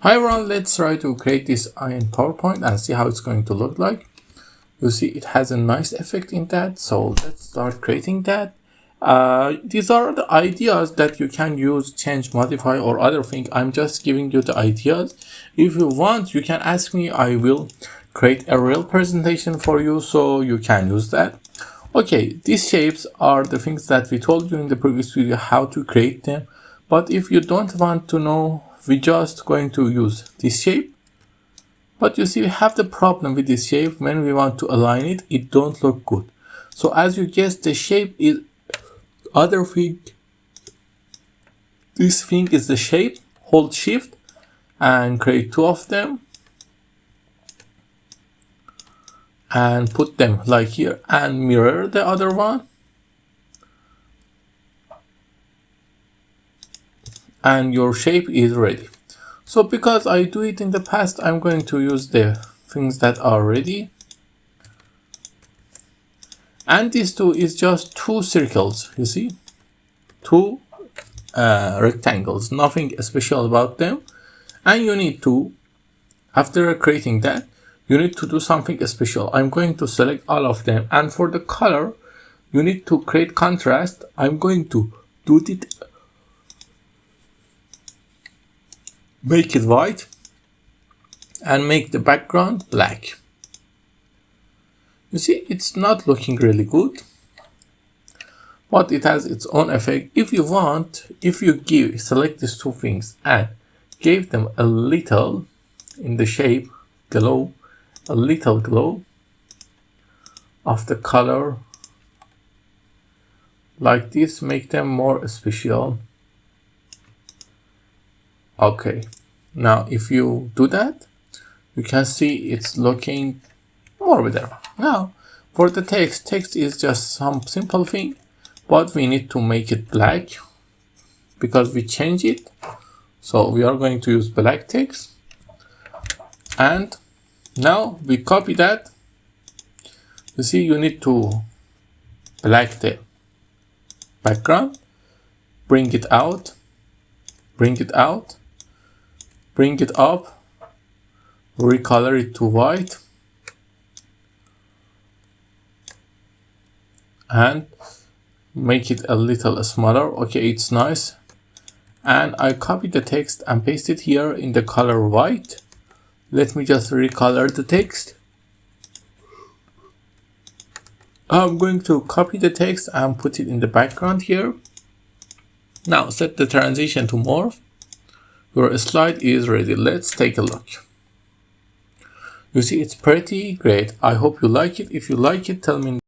Hi everyone, let's try to create this in PowerPoint and see how it's going to look like. You see it has a nice effect in that, so let's start creating that. These are the ideas that you can use, change, modify, or other thing. I'm just giving you the ideas. If you want, you can ask me. I will create a real presentation for you so you can use that. Okay, these shapes are the things that we told you in the previous video how to create them. But if you don't want to know, we're just going to use this shape. But you see, we have the problem with this shape. When we want to align it, it don't look good. So as you guess, the shape is other thing. This thing is the shape. Hold shift and create two of them. And put them like here and mirror the other one. And your shape is ready. So because I do it in the past, I'm going to use the things that are ready. And these two is just two circles, you see? Two rectangles, nothing special about them. And you need to, after creating that, you need to do something special. I'm going to select all of them. And for the color, you need to create contrast. I'm going to do it. Make it white and make the background black. You see, it's not looking really good, but it has its own effect. If you want, if you select these two things and give them a little in the shape glow, a little glow of the color like this, make them more special. Okay, now if you do that, you can see it's looking more better. Now for the text is just some simple thing, but we need to make it black because we change it. So we are going to use black text. And now we copy that. You see, you need to black the background, bring it out, bring it out, bring it up, recolor it to white, and make it a little smaller. Okay, it's nice. And I copied the text and paste it here in the color white. Let me just recolor the text. I'm going to copy the text and put it in the background here. Now set the transition to morph. Your slide is ready. Let's take a look. You see, it's pretty great. I hope you like it. If you like it, tell me in